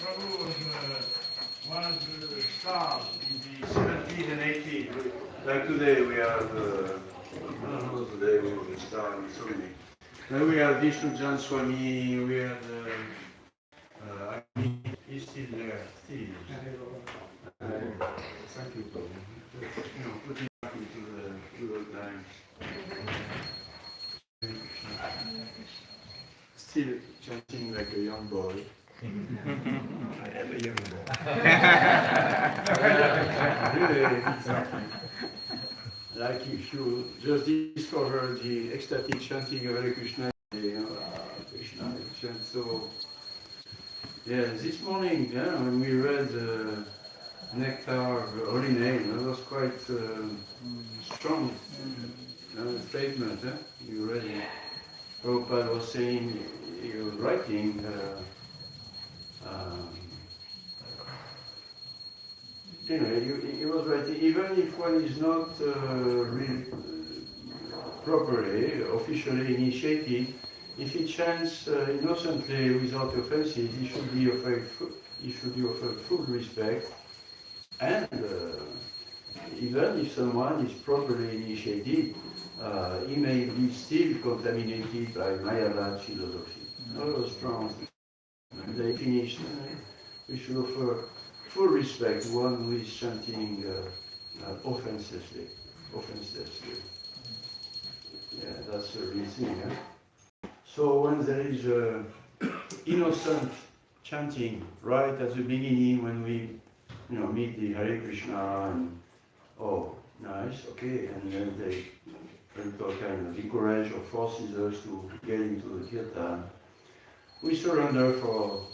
Prabhu was one of the stars in the 70s and 80s. Like today we have, I don't know today we have a star in so many. Then we have Vishnu Swami, we have, he's still there, still. Thank you, Prabhu. Putting back into the good old times. Still chanting like a young boy. I am a young boy. Really, exactly. Like if you just discover the ecstatic chanting of Hare Krishna, Krishna chant. So, yeah, this morning, when we read Nectar of Holy Name, it was quite strong statement. You read it. Prabhupada was saying, he was writing, he was writing, even if one is not really properly, officially initiated, if he chants innocently without offenses, he should be offered full respect. And even if someone is properly initiated, he may be still contaminated by Mayavad philosophy. Oh, strong. They finished. We should offer full respect to one who is chanting offensively. Yeah, that's the real thing. So when there is innocent chanting right at the beginning, when we meet the Hare Krishna, and oh, nice, okay, and then they kind of encourage or forces us to get into the kirtan. We surrender for,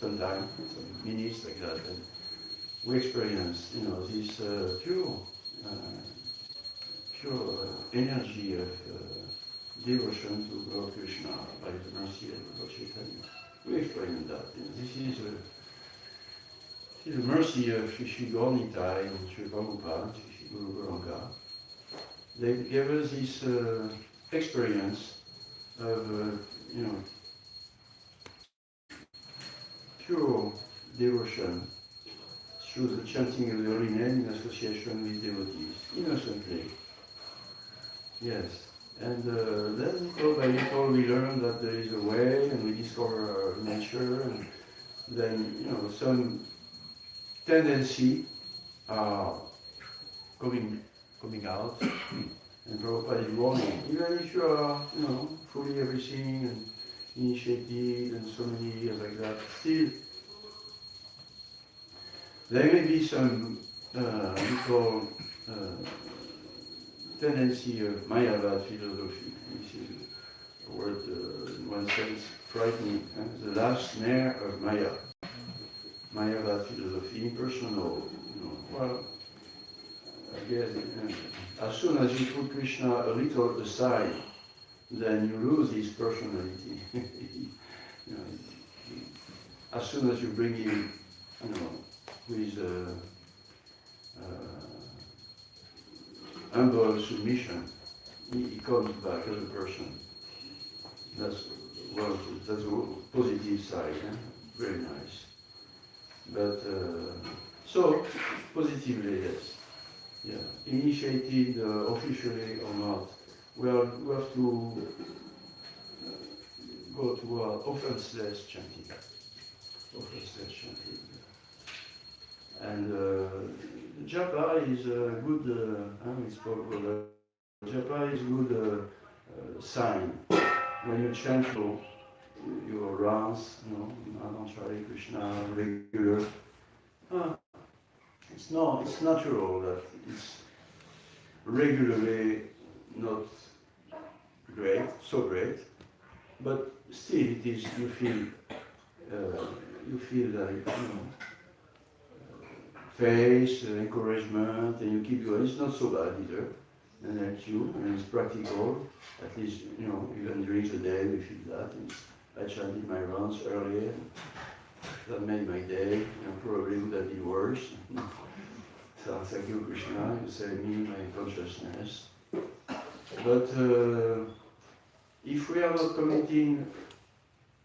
some time, some minutes like that, and we experience, this pure energy of devotion to Lord Krishna by the mercy of Lord Chaitanya. We experience that. This is the mercy of Shri Gaurnitai and Shri Prabhupada, Shri Guru Gauranga. They gave us this experience of, pure devotion through the chanting of the Holy Name in association with devotees, innocently. Yes. And then little by little we learn that there is a way, and we discover our nature, and then, some tendency are coming out, and Prabhupada is warning. Even if you are, fully everything and initiated and so many years like that, still there may be some little tendency of Mayavad philosophy. This is a word, in one sense, frightening. The last snare of Mayavad philosophy, impersonal. Well, I guess as soon as you put Krishna a little aside, then you lose his personality. As soon as you bring him, with humble submission, he comes back as a person. That's the positive side. Very nice. But so positively, yes. Yeah, initiated officially or not, we have to go to offenseless chanting. And japa is a good, japa is a good sign. When you chant your rounds, Hare Krishna, regular, it's natural that it's regularly not so great, but still it is, you feel like, face, encouragement, and you keep going. It's not so bad either, and helps you, and it's practical. At least, even during the day we feel that. And I chanted my rounds earlier. That made my day. Probably would have been worse. So thank you, Krishna. You saved me, my consciousness. But if we are not committing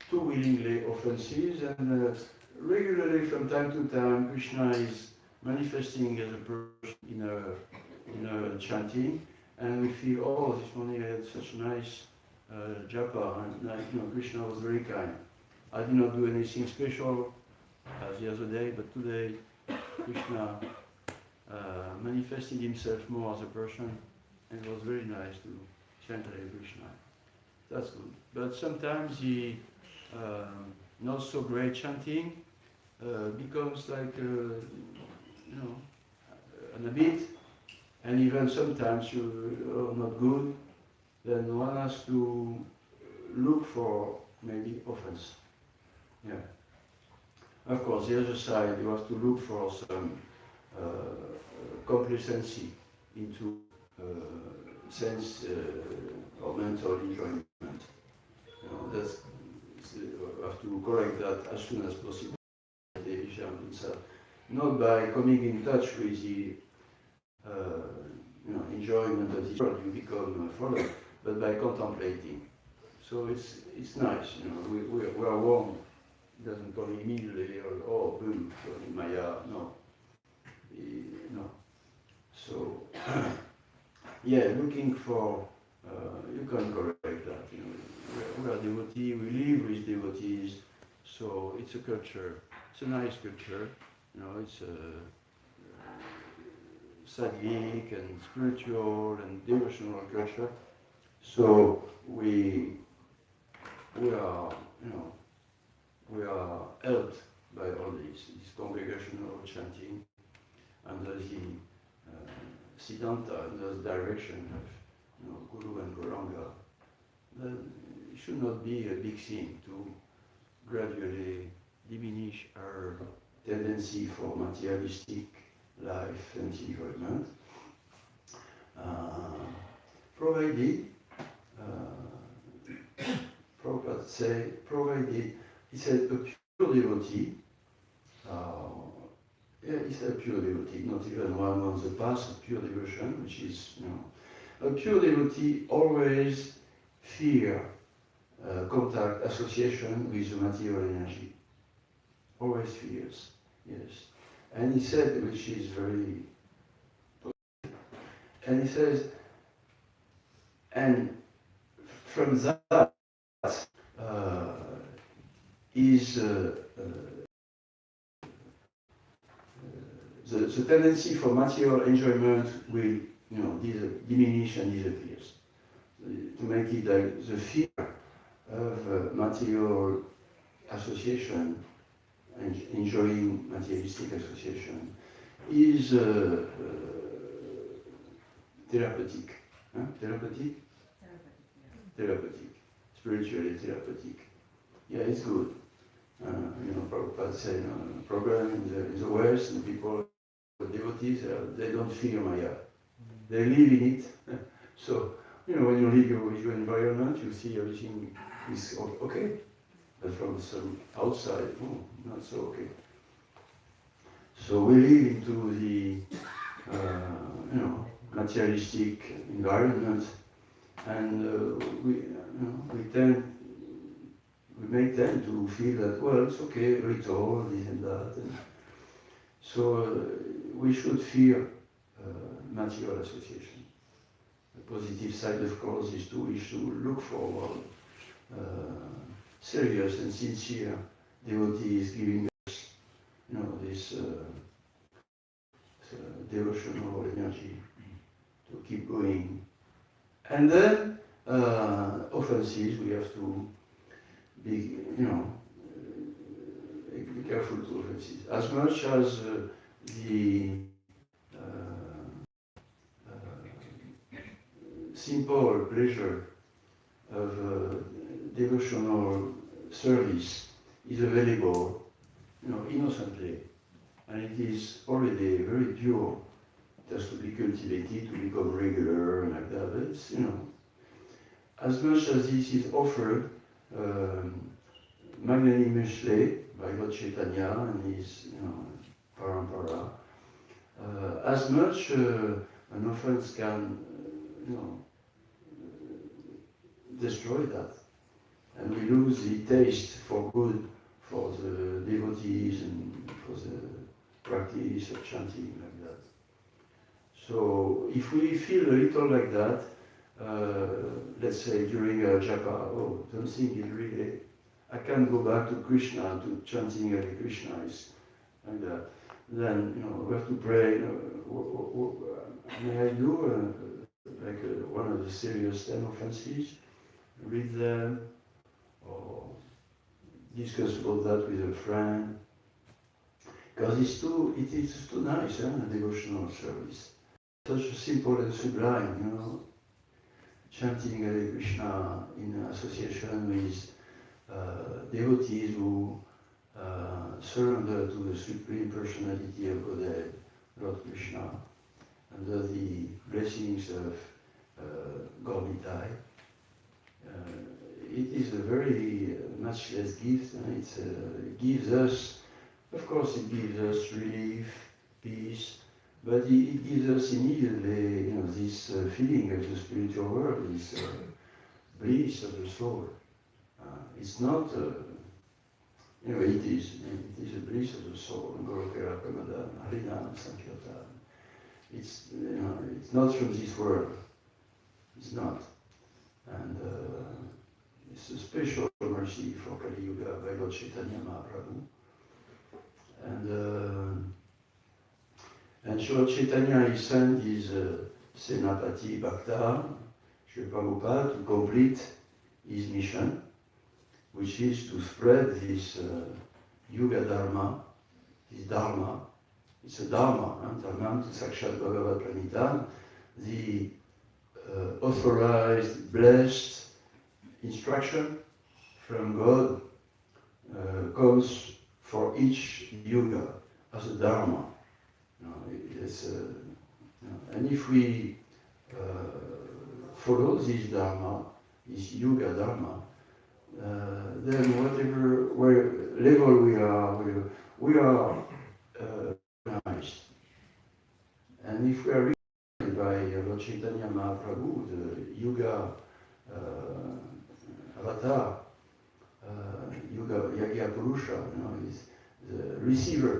too willingly offenses, and regularly from time to time, Krishna is manifesting as a person in a chanting, and we feel, oh, this morning I had such nice japa, and Krishna was very kind. I did not do anything special as the other day, but today Krishna manifested himself more as a person, and it was very nice to chant Hare Krishna. That's good. But sometimes the not so great chanting becomes like an habit, and even sometimes you are not good, then one has to look for maybe offense. Yeah. Of course, the other side, you have to look for some complacency into sense or mental enjoyment. You have to correct that as soon as possible. Not by coming in touch with the enjoyment of this world, you become followed, but by contemplating. So it's nice, we are warned. It doesn't come immediately or boom, in Maya, no. No. So, yeah, looking for, you can correct that. We are devotees, we live with devotees, so it's a culture. It's a nice culture. It's sadhic and spiritual and devotional culture. So we are, we are helped by all this congregational chanting under the Siddhanta, under the direction of Guru and Gauranga. Then it should not be a big thing to gradually diminish our tendency for materialistic life and enjoyment, provided he said a pure devotee, he said a pure devotee, not even one on the path of pure devotion, which is, a pure devotee always fear contact, association with the material energy. Always fears, yes. And he said, which is very, and he says, and from that is the tendency for material enjoyment will, diminish and disappears. To make it like the fear of material association and enjoying materialistic association is therapeutic. Huh? Therapeutic? Therapeutic. Spiritually therapeutic. Yeah, it's good. Prabhupada said, program in the West, and people, devotees, they don't fear Maya. They live in it. So, when you live with your environment, you see everything is okay. But from some outside, not so okay. So we live into the, materialistic environment, and we may tend to feel that, well, it's okay, ritual, this and that. And so we should fear material association. The positive side, of course, is to look forward. Serious and sincere devotees giving us, this devotional energy to keep going. And then offenses, we have to be, be careful to offenses. As much as the simple pleasure of devotional service is available, innocently. and it is already very pure. It has to be cultivated to become regular and like that. But it's, as much as this is offered magnanimously by Lord Chaitanya and his, parampara, as much an offense can, destroy that. And we lose the taste for good for the devotees and for the practice of chanting like that. So if we feel a little like that, let's say during a japa, something is really, I can't go back to Krishna, to chanting Hare Krishna, is like that. Then, we have to pray, may I do one of the serious 10 offenses, read them, or discuss about that with a friend, because it is too nice, a devotional service. Such simple and sublime, chanting Hare Krishna in association with devotees who surrender to the Supreme Personality of Godhead, Lord Krishna, under the blessings of Gormitai. It is a very matchless gift, and it gives us, of course, it gives us relief, peace, but it gives us immediately, this feeling of the spiritual world, this bliss of the soul. It's not, it is a bliss of the soul. Gurukara Pramadan, Harinam, Sankirtan. It's not from this world. It's not. And it's a special mercy for Kali Yuga by Lord Chaitanya Mahaprabhu. And Lord Chaitanya, he sent his Senapati Bhakta, Srila Prabhupada, to complete his mission, which is to spread this Yuga Dharma, this Dharma. It's a Dharma, Dharma to Sakshat Bhagavad Pranitam, the authorized, blessed instruction from God comes for each yuga as a dharma. And if we follow this dharma, this yuga dharma, then whatever level we are organized. And if we are reached by Lord Chaitanya Mahaprabhu, the yuga avatar, Yuga Yagya Purusha, is the receiver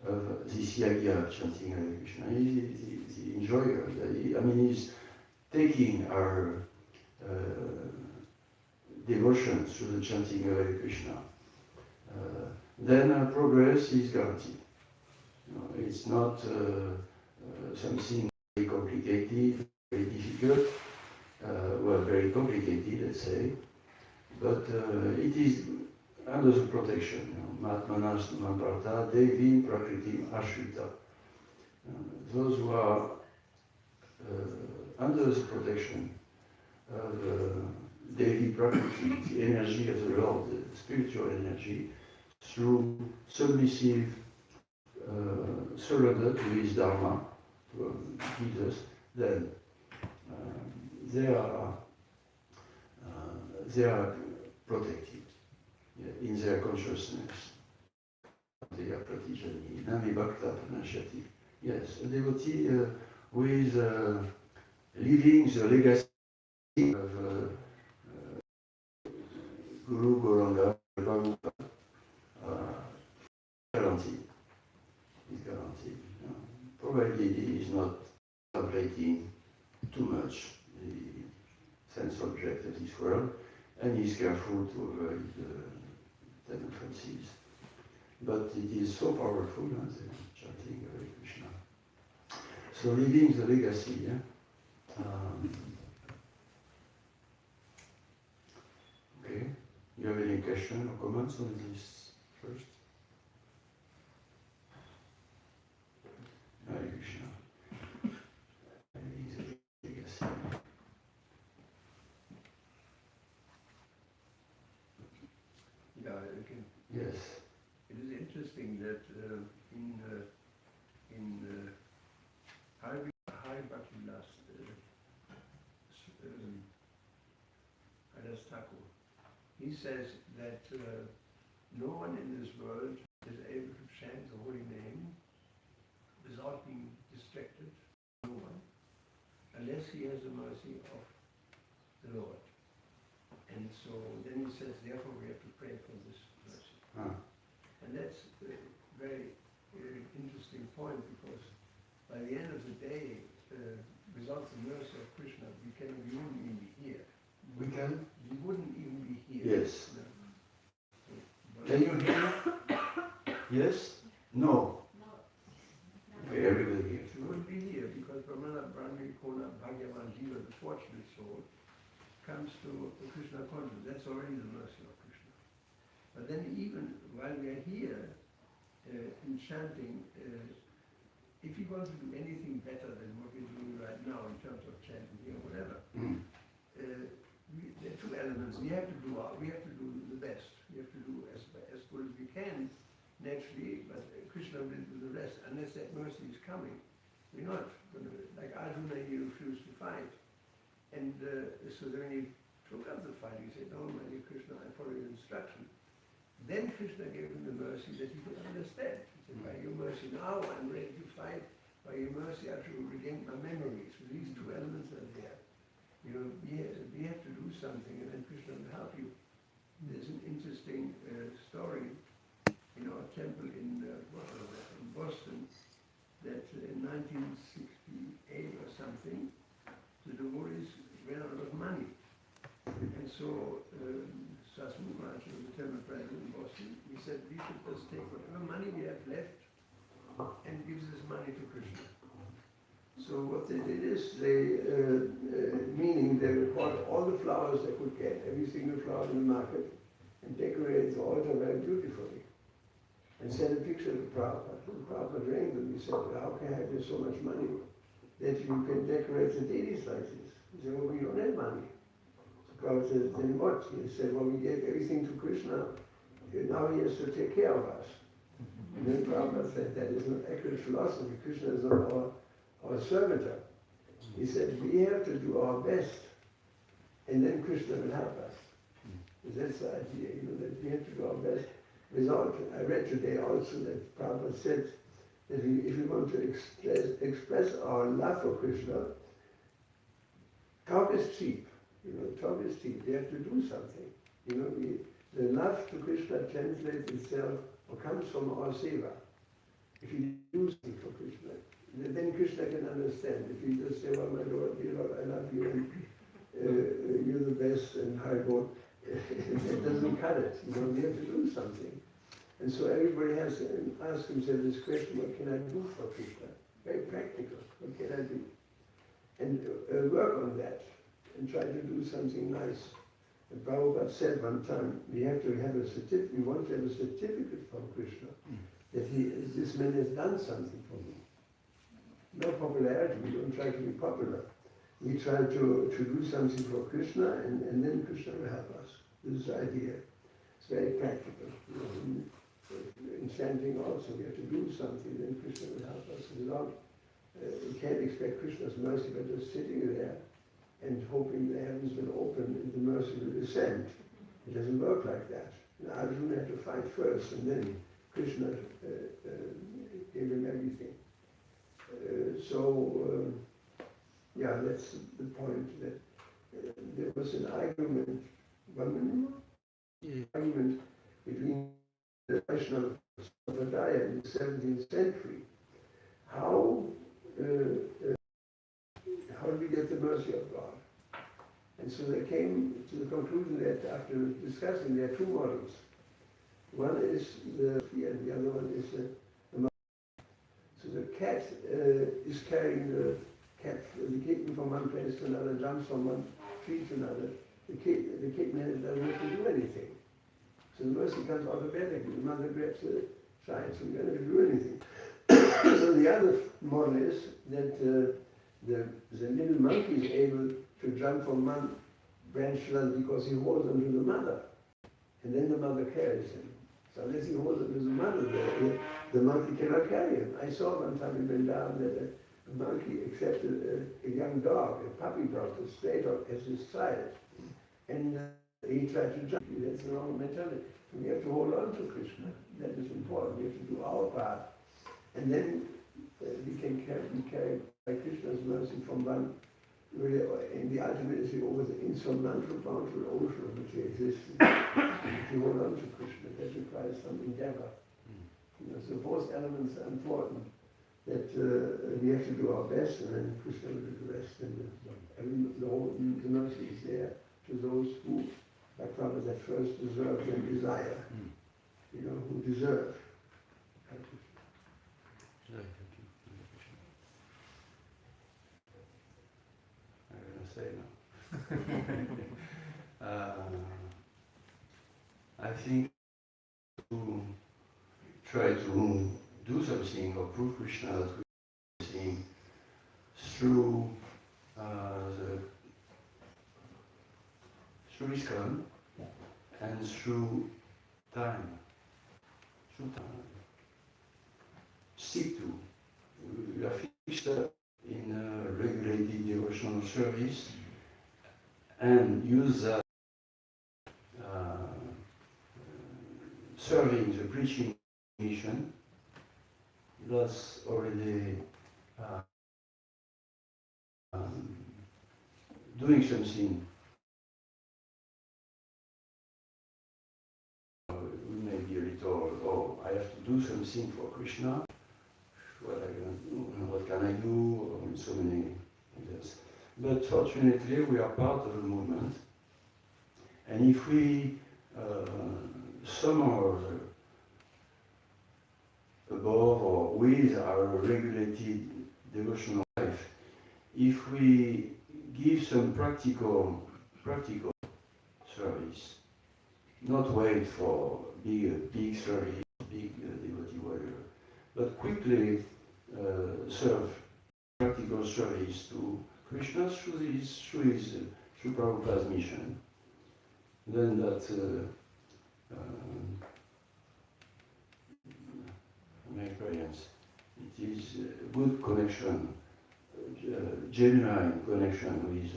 of this Yagya chanting Hare Krishna. He's the enjoyer. He's taking our devotion through the chanting of Hare Krishna. Then progress is guaranteed. It's not something very complicated, very difficult, very complicated, let's say. But it is under the protection. Matmanas Mamparta, Devim Prakritim Ashrita. Those who are under the protection of Devi Prakriti, the energy of the Lord, the spiritual energy, through submissive surrender to his Dharma, to Jesus, then they are protected in their consciousness. They are pratijani, nami bhakta pranashati. Yes, a devotee who is living the legacy of Guru Gauranga, guaranteed. Is guaranteed. Probably he is not contemplating too much the sense object of this world, and he is careful to avoid the tendencies. But it is so powerful, chanting Hare Krishna. So living the legacy. Okay. You have any question or comments on this first? Hare Krishna. Living the legacy. Yeah, okay. Yes. It is interesting that in he says that no one in this world is able to chant the holy name without being distracted, no one, unless he has the mercy of the Lord. And so then he says, therefore we have to pray for this mercy. And that's a very interesting point, because by the end of the day, without the mercy of Krishna, we wouldn't even be here. We can? We wouldn't even be here. Yes. No. Can you hear? Yes? No. Okay, everybody here. We wouldn't be here because Brahmana Brahmi Kona Bhagavan Jiva, the fortunate soul, comes to Krishna consciousness. That's already the mercy of Krishna. But then even while we are here in chanting, if you want to do anything better than what we're doing right now in terms of chanting here, whatever, there are two elements. We have to do the best. We have to do as good as we can, naturally, but Krishna will do the rest. Unless that mercy is coming, we're not going to, like Arjuna, he refused to fight. And so then he took up the fight. He said, "No, my dear Krishna, I follow your instruction." Then Krishna gave him the mercy that he could understand. He said, "By your mercy now I'm ready to fight. By your mercy I shall regain my memories." So these two elements are there. You know, we have to do something, and then Krishna will help you. There's an interesting story in our temple in Boston, that in 1968 or something, the devotees ran out of money. And so Sasmu Maharaj, the temple president in Boston, he said, we should just take whatever money we have left and give this money to Krishna. So what they did is meaning they bought all the flowers they could get, every single flower in the market, and decorated the altar very beautifully. And sent a picture to Prabhupada. And Prabhupada rang them. He said, how can I have so much money that you can decorate the deities like this? He said, well, we don't have money. So Prabhupada said, then what? He said, well, we gave everything to Krishna. Now he has to take care of us. And then Prabhupada said, that is not accurate philosophy. Krishna is not our servitor. He said, we have to do our best, and then Krishna will help us. That's the idea, that we have to do our best. I read today also that Prabhupada said that if we want to express our love for Krishna, talk is cheap. Talk is cheap. We have to do something. The love to Krishna translates itself or comes from our seva. If you do something for Krishna, then Krishna can understand. If you just say, well, my Lord, dear Lord, I love you, and you're the best, and I go, it doesn't cut it. We have to do something. And so everybody has to ask himself this question, what can I do for Krishna? Very practical. What can I do? And work on that and try to do something nice. And Prabhupada said one time, we have to have a certificate, we want to have a certificate from Krishna that this man has done something for me. No popularity, we don't try to be popular. We try to do something for Krishna, and then Krishna will help us. This is the idea. It's very practical. In chanting also, we have to do something, then Krishna will help us. We can't expect Krishna's mercy by just sitting there and hoping the heavens will open and the mercy will descend. It doesn't work like that. Arjuna had to fight first, and then Krishna gave him everything. Yeah, that's the point, that there was an argument, argument between the Vaishnava Sampradaya in the 17th century. How do we get the mercy of God? And so they came to the conclusion that after discussing, there are two models. One is the fear, and the other one is the mother. So the cat is carrying the kitten from one place to another, jumps from one tree to another. The kitten doesn't have to do anything. So the mercy comes automatically. The mother grabs the child, so we don't have to do anything. So the other model is that the little monkey is able to jump from one branch to another because he holds onto the mother. And then the mother carries him. So unless he holds onto the mother, the monkey cannot carry him. I saw one time in Vrindavan that a monkey accepted a young dog, a puppy dog, a stray dog, as his child. And He tried to jump you. That's the wrong mentality. So we have to hold on to Krishna. That is important. We have to do our part. And then we can be carried by Krishna's mercy from one, really, in the ultimate is over the insurmountable boundary ocean of material existence. If you hold on to Krishna, that requires some endeavor. You know, so both elements are important. That we have to do our best, and then Krishna will do the rest. And the mercy is there to those who, like Prabhu, that first deserve and desire. You know, who deserve. I think to try to do something or prove Krishna that we do something through ISKCON and through time. Stick to. We are fixed in a regulated devotional service and use that serving the preaching mission. That's already doing something. We may be a little, oh, I have to do something for Krishna. What can I do? Or so many things. But fortunately, we are part of the movement. And if we somehow above or with our regulated devotional life, if we give some practical service, not wait for big service, big devotee warrior, but quickly serve practical service to Krishna through Prabhupada's mission, then that my experience, it is a good connection, genuine connection with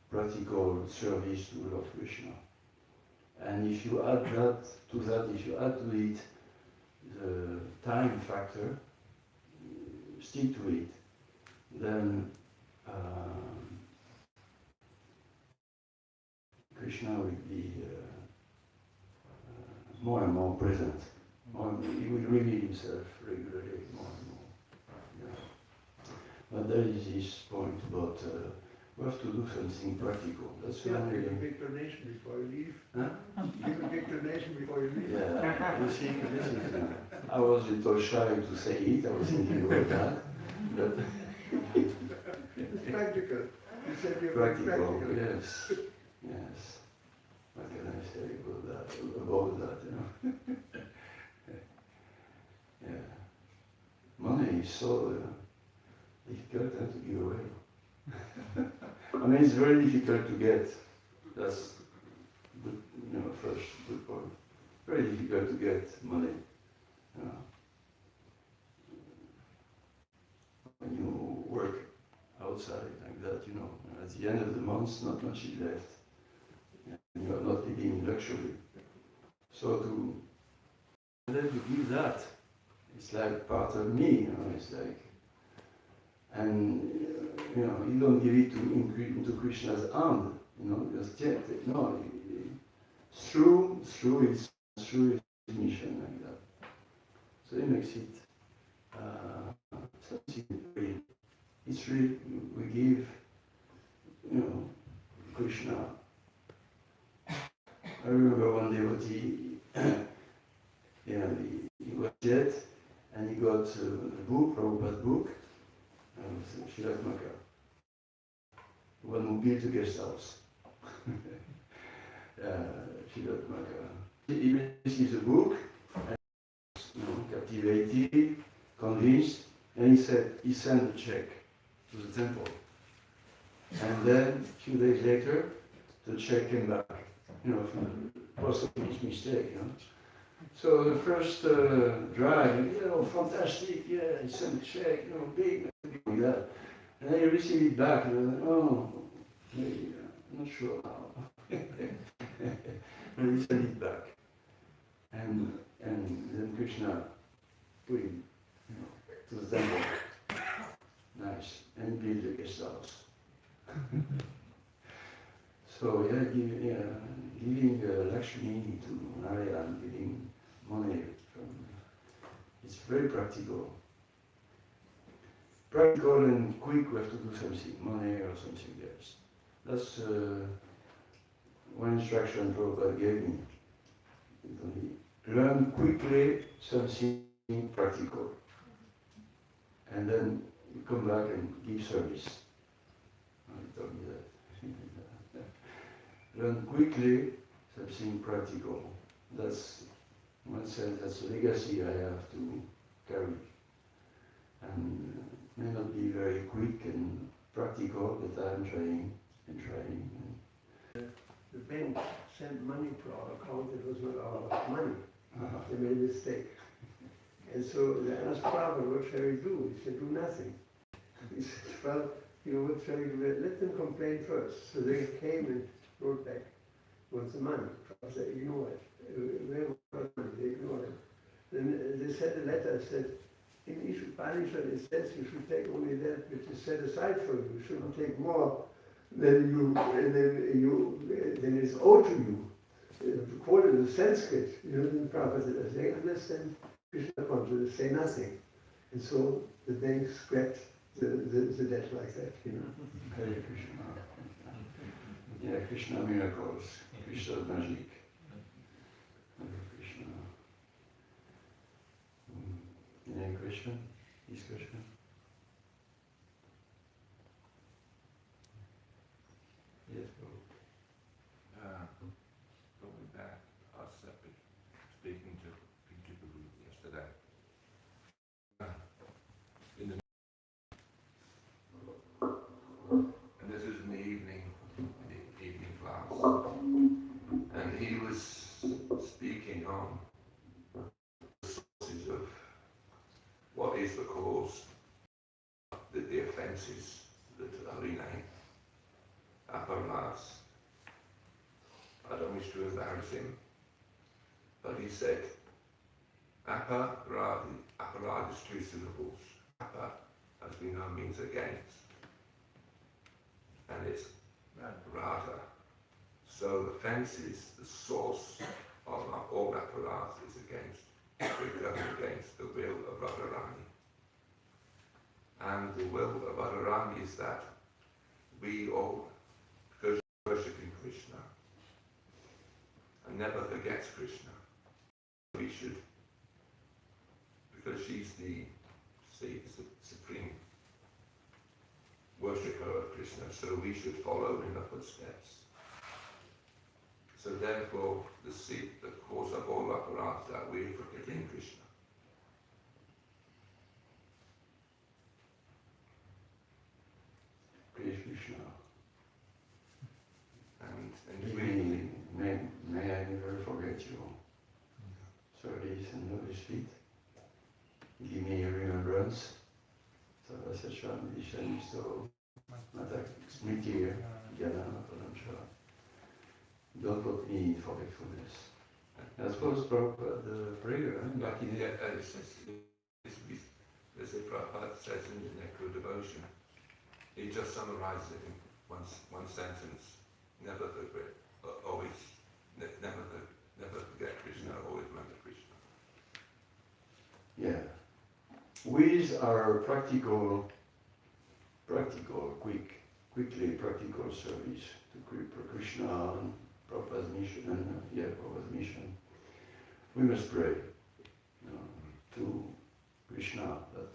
practical service to Lord Krishna. And if you add that to it, the time factor, stick to it, then Krishna will be more and more present. He will reveal himself regularly more and more. Yeah. But there is this point about we have to do something practical. That's Yeah, only. give a big donation before you leave. Huh? Give a big donation before you leave. Yeah, you see, this is, I was a little shy to say it, I was thinking about that, but It's practical. You said you're practical, yes, yes. What can I say about that, you know? Yeah. Money is so difficult to give away. I mean, it's very difficult to get. That's good, first good point. Very difficult to get money. When you work outside like that, at the end of the month, not much is left. And you are not living in luxury. So to give that, it's like part of me, it's like, and you don't give it into Krishna's hand, just yet. No, through his mission like that. So he makes it something real. It's real. We give, Krishna. I remember one devotee, he was dead, and he got a book, Prabhupada's book, one who built a guest house. He receives a book, and, captivated, convinced, and he sent a check to the temple. And then, a few days later, the check came back, from the post office mistake, So the first drive, fantastic, yeah, he sent a check, big, like that. And then you receive it back, and I'm like, oh, maybe, I'm not sure now. and he sent it back. And then Krishna put him, to the temple. Nice. And built a guest house. So giving Lakshmi to Narayan, giving money it's very practical. Practical and quick, we have to do something, money or something else. That's one instruction Prabhupada gave me. Learn quickly something practical. And then you come back and give service. He told me that. Learn quickly something practical. That's, in one sense, that's a legacy I have to carry. And may not be very quick and practical, but I'm trying and trying. The bank sent money to our account that was not our money. They made a mistake. And so they asked Prabhu, what shall we do? He said, do nothing. He said, well, what shall we do? Let them complain first. So they came and wrote back, what's the money? Prabhu said, ignore it. Where was the money? They ignored it. Then they sent a letter, said, in Upanishad it says you should take only that which is set aside for you. You shouldn't take more than than is owed to you. To quote in the Sanskrit, then Prabhupada said, they understand Krishna consciousness, say nothing. And so the bank scrapped the debt like that, Hare Krishna. Yeah, Krishna miracles, Krishna magic. Hare Krishna. Any question? This question? Yes, go. Going back, us speaking to Prabhu yesterday. And this is in the evening class. And he was speaking on the sources of what is the cause, the offences that are in aparas. I don't wish to embarrass him, but he said, aparad is two syllables. Apa, as we know, means against, and it's rada. So the fence is the source of all aparas is against. We're going against the will of Radharani. And the will of Radharani is that we all, because we're worshipping Krishna, and never forgets Krishna, we should, because she's the supreme worshipper of Krishna, so we should follow in her footsteps. So therefore, the cause of all aparats that we're forgetting Krishna. Praise Krishna. And may I never forget you. Service and notice feet. Give me a remembrance. Sarvasacham Vishanisto Matak Smriti Jnana Paramshara. Don't put me in forgetfulness. That was the prayer, back in the this is Prabhupada says in the Nectar of Devotion. He just summarizes it in one sentence. Never forget, always, never forget Krishna, always remember Krishna. Yeah. With our practical, quickly practical service to Krishna and Prabhupada's mission, we must pray to Krishna that,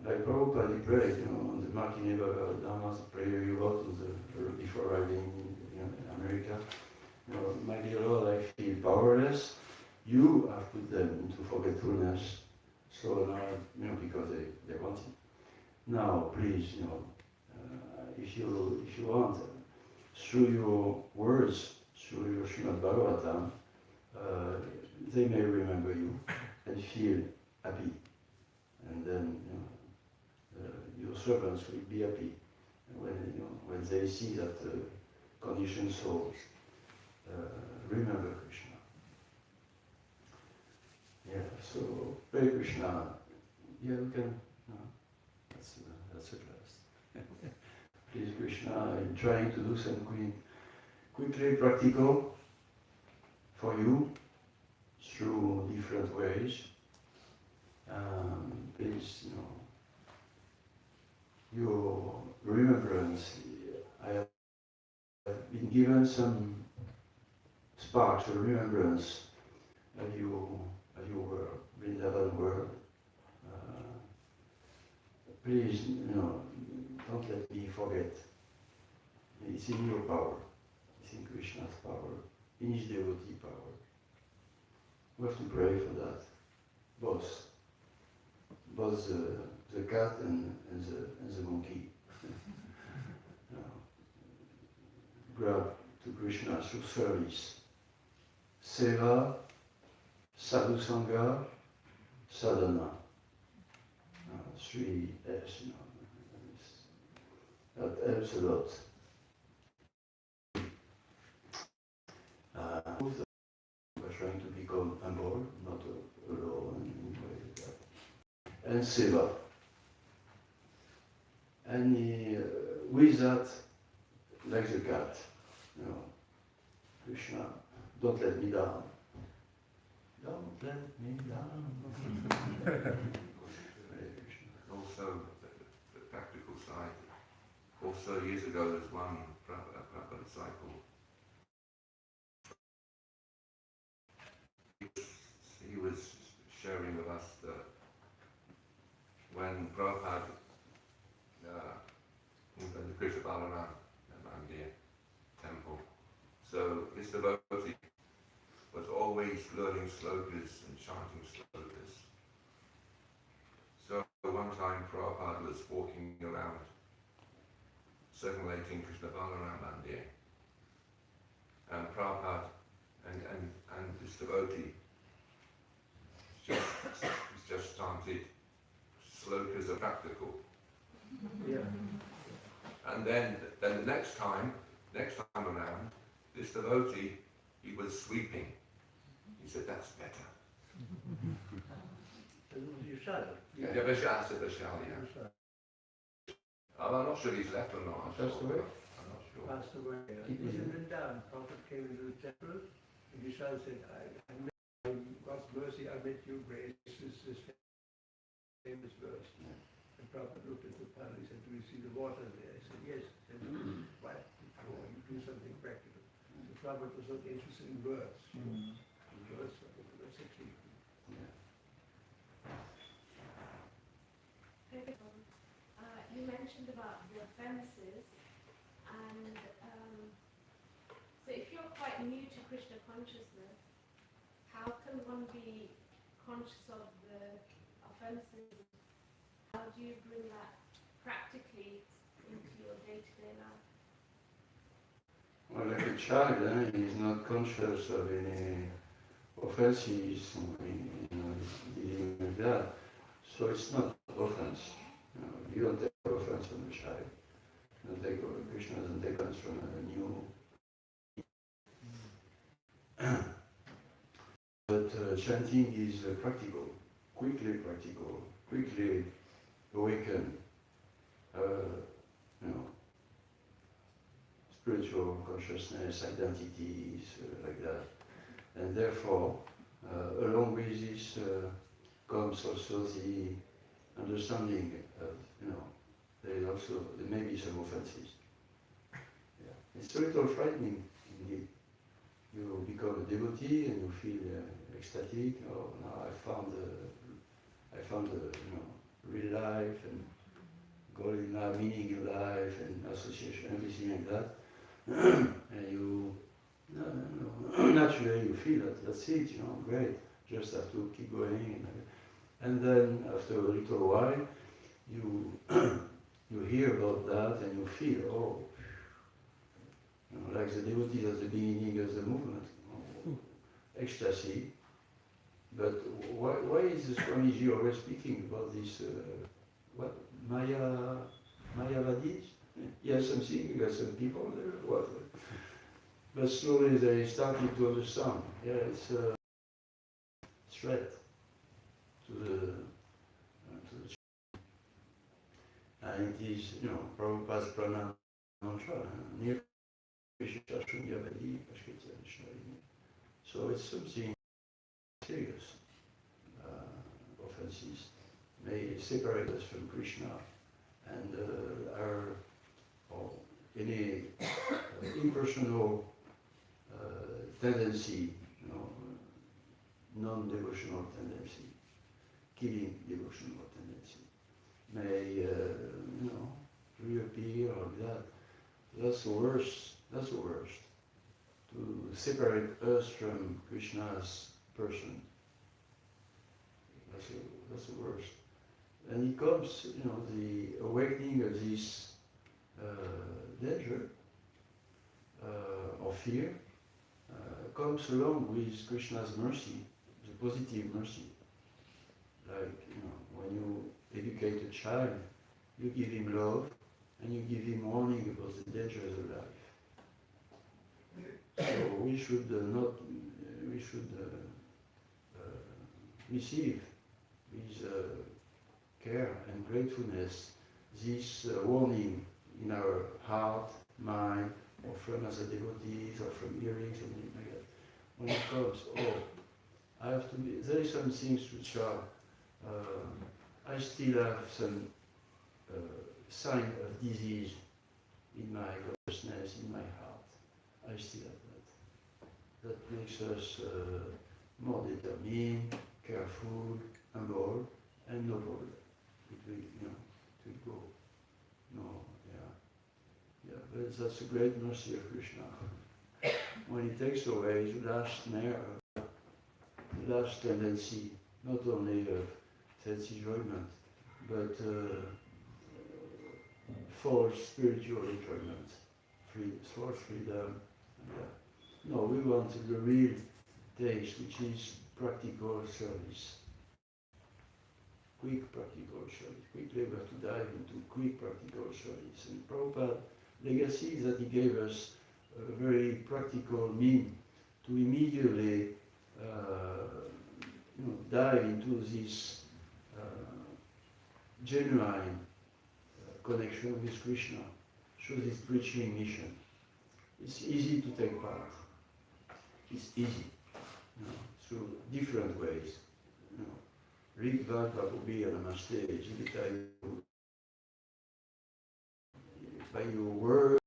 like Prabhupada he prayed, on the Makineva Dhamma's prayer he wrote before arriving in America. My dear Lord, I feel powerless. You have put them into forgetfulness. So now, because they want it. Now, please, if you want, through your words, through your Srimad Bhagavatam, they may remember you and feel happy. And then, your servants will be happy when they see that conditioned souls remember Krishna. Yeah, so pray Krishna. Yeah, we can. No, that's a class. Please Krishna, I'm trying to do something quickly practical for you through different ways. Please, your remembrance. I have been given some sparks of remembrance of your world, Vrindavan world. Please, don't let me forget. It's in your power. It's in Krishna's power, in his devotee power. We have to pray for that. Both the cat and the monkey. Grab to Krishna through service. Seva, sadhu sangha, sadhana. 3 S, that helps a lot. We're trying to become humble, not alone in a way like that. And seva. And with that, like the cat, Krishna, don't let me down. Don't let me down. Also, the practical side. Also, years ago, there's one Prabhupada disciple. He was sharing with us that when Prabhupada in the Krishna Balaram Mandir temple, so this devotee was always learning slokas and chanting slokas. So one time Prabhupada was walking around circulating Krishna Balaram Mandir, and Prabhupada and this devotee just chanted slokas of practical. Yeah. And then the next time around, this devotee, he was sweeping. He said, that's better. Vishal. Yeah, Vishal, yeah. I'm not sure he's left or not. Passed away? I'm not sure. Passed away. He was in Vrindavan. Prophet came into the temple, and Vishal said, God's mercy, I met you, grace. This famous verse. And Prophet looked at the puddle. He said, do you see the water there? I said, yes. He said, why? You do something practical. The Prophet was not interested in words. Words, that's actually. You mentioned about the offences, and so if you're quite new to Krishna consciousness, how can one be conscious of the offences? How do you bring that practically into your day-to-day life? Well, like a child, he's not conscious of any offenses, dealing with that. So it's not offense. You don't take offense from a child. Krishna doesn't take offense from a new. But chanting is practical, quickly awaken, spiritual consciousness, identities, like that. And therefore, along with this comes also the understanding of, there may be some offenses. Yeah. It's a little frightening indeed. You become a devotee and you feel ecstatic. Oh, now I found real life and goal in life, meaning in life and association, everything like that. And you, naturally you feel that's it, great. Just have to keep going. And then after a little while, you hear about that and you feel, like the devotees at the beginning of the movement, ecstasy. But why is the Swamiji always speaking about this, Mayavadis? He has something, he has some people there, what? But slowly they started to understand. Yeah, it's a threat to the and it is, Prabhupada's pranam mantra. So it's something serious. Offenses may separate us from Krishna and our or any impersonal tendency, non-devotional tendency, killing devotional tendency, may reappear or that. That's the worst. That's the worst. To separate us from Krishna's person. That's the worst. And it comes, the awakening of this danger or fear comes along with Krishna's mercy, the positive mercy. Like, when you educate a child, you give him love and you give him warning about the dangers of life. So we should receive with care and gratefulness this warning in our heart, mind, or from other devotees, or from hearing something like that. When it comes, I have to be, there are some things which are, I still have some sign of disease in my consciousness, in my heart. I still have that. That makes us more determined, careful, humble, and noble. It will go. No, yeah, but that's a great mercy of Krishna. When he takes away the last snare, the last tendency, not only of sense enjoyment, but false spiritual enjoyment, false freedom. No, we want the real taste, which is practical service. Quick practical service. Quickly we have to dive into quick practical service. And Prabhupada's legacy is that he gave us a very practical means to immediately dive into this genuine connection with Krishna through this preaching mission. It's easy to take part. It's easy, through different ways. Rig Bhagavatabhi Namaste, Jivita, by your words,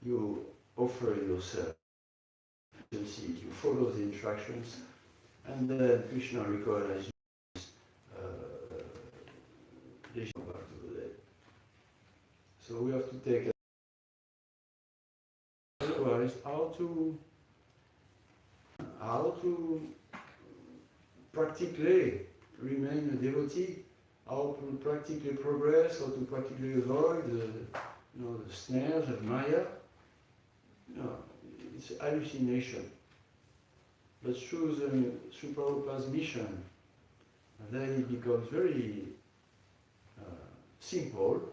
you offer yourself, you follow the instructions, and then Krishna recognizes back to the dead. So we have to take otherwise how to practically remain a devotee, how to practically progress, how to practically avoid the snares of Maya. It's hallucination. But through Prabhupada's mission, then it becomes very simple,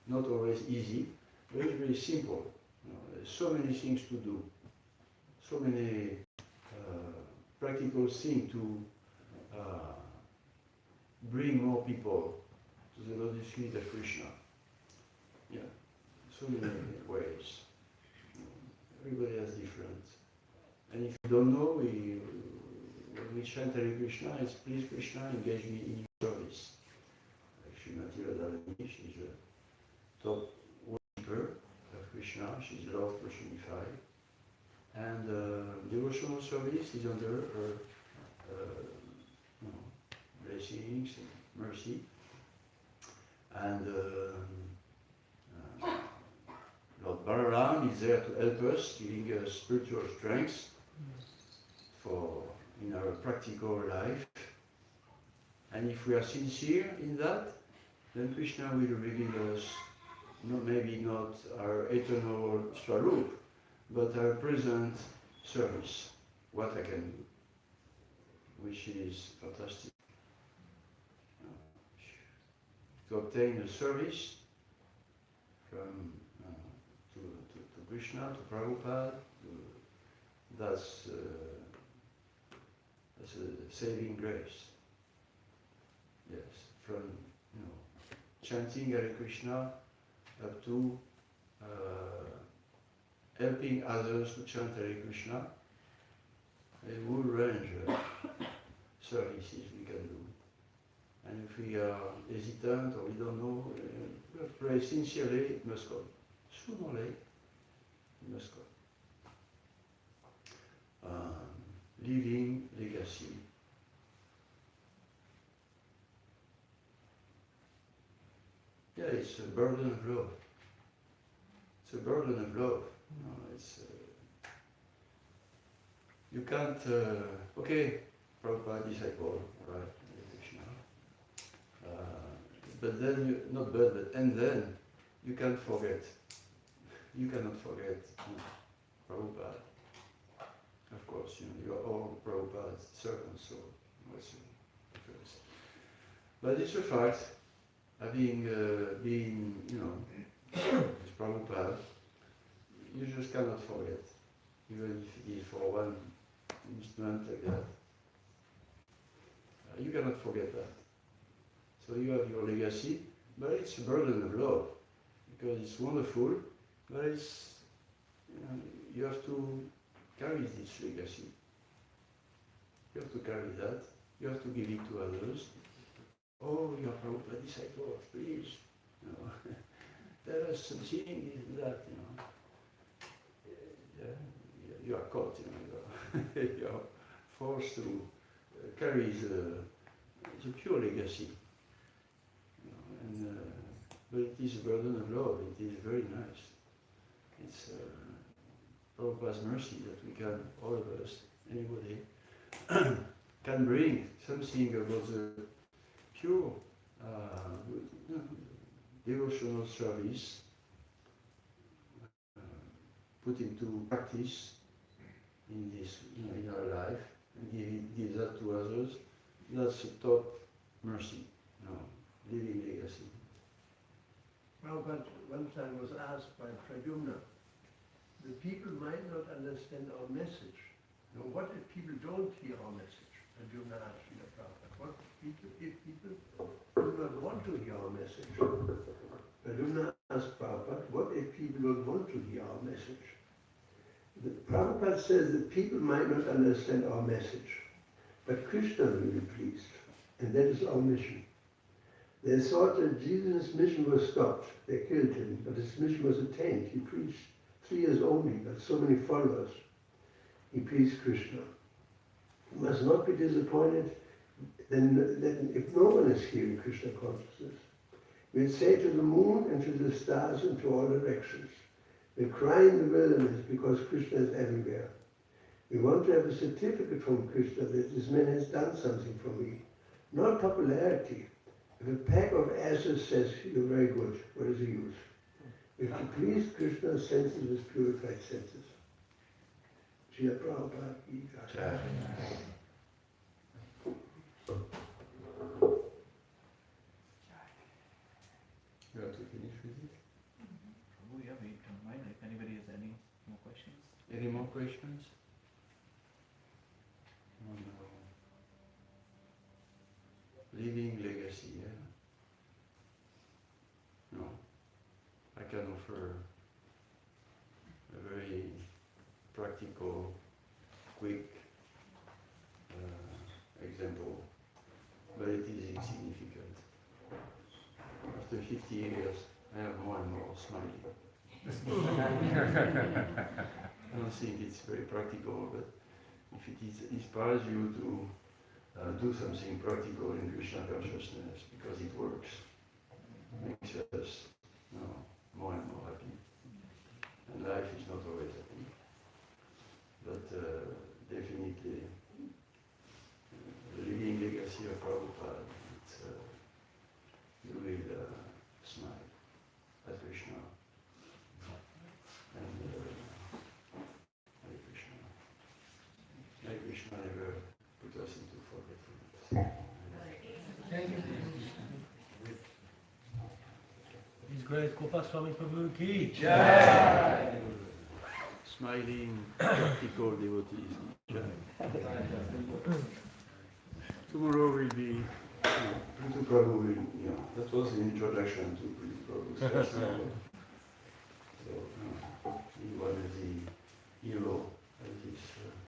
not always easy, but it's very simple. There's so many things to do, so many practical things to bring more people to the lotus feet of Krishna. Yeah, so many ways. Everybody has different. And if you don't know, when we chant Hare Krishna, it's please Krishna, engage me in your service. Srimati Radharani, she's a top worshipper of Krishna, she's love personified. And devotional service is under her blessings and mercy. And Lord Balaram is there to help us, giving us spiritual strength in our practical life. And if we are sincere in that, then Krishna will reveal us, maybe not our eternal swarup, but our present service, what I can do, which is fantastic. To obtain a service from to Krishna, to Prabhupada. That's a saving grace. Yes, from chanting Hare Krishna up to helping others to chant Hare Krishna. A whole range of services we can do. And if we are hesitant or we don't know, we pray sincerely, it must come. Sooner or later, it must come. Leaving legacy. Yeah, it's a burden of love. It's a burden of love. You can't, okay, Prabhupada disciple, right, Krishna. But then, and then you can't forget. You cannot forget Prabhupada. Of course, you are all Prabhupada's servants, so what's the difference? But it's a fact, having been, with Prabhupada, you just cannot forget, even if it is for one instant like that. You cannot forget that. So you have your legacy, but it's a burden of love, because it's wonderful, but it's, you have to carry this legacy. You have to carry that. You have to give it to others. Oh, you are Prabhupada disciples, please. Tell us something, that, you are caught, you are forced to carry the pure legacy. But it is a burden of love. It is very nice. It's Prabhupada's mercy that we can, all of us, anybody, can bring something about the pure devotional service, put into practice in this, in our life, and give that to others. That's a top mercy, living legacy. Prabhupada one time was asked by Pradyumna, the people might not understand our message. Now, what if people don't hear our message? Pradyumna asked Srila Prabhupada, what if people do not want to hear our message? Pradyumna asked Prabhupada, what if people don't want to hear our message? The Prabhupada says that people might not understand our message, but Krishna will be pleased, and that is our mission. They thought that Jesus' mission was stopped. They killed him, but his mission was attained. He preached 3 years only, but so many followers. He pleased Krishna. You must not be disappointed then if no one is hearing Krishna consciousness. We'll say to the moon and to the stars and to all directions. We'll cry in the wilderness because Krishna is everywhere. We want to have a certificate from Krishna that this man has done something for me. Not popularity. If a pack of asses says, you're very good, what is the use? If you please Krishna's senses with purified senses. Srila Prabhupada ki jai. You have to finish with it? Oh yeah, we don't mind if anybody has any more questions. Any more questions? Oh, no. Leaving legacy, yeah? No. I can offer a very practical, quick example, but it is insignificant. After 50 years, I have more and more smiling. I don't think it's very practical, but if it inspires you to do something practical in Krishna consciousness, because it works, makes us more and more happy. And life is not always happy, but definitely the living legacy of Prabhupada, you will smile at Krishna. And Hare Krishna. Hare Krishna never put us into forgetfulness. Thank you. His Grace Gopaswami Prabhu ki Jai. smiling, practical devotees. Tomorrow will be Prabhu will, that was the introduction to Prabhu's festival. So he was the hero of this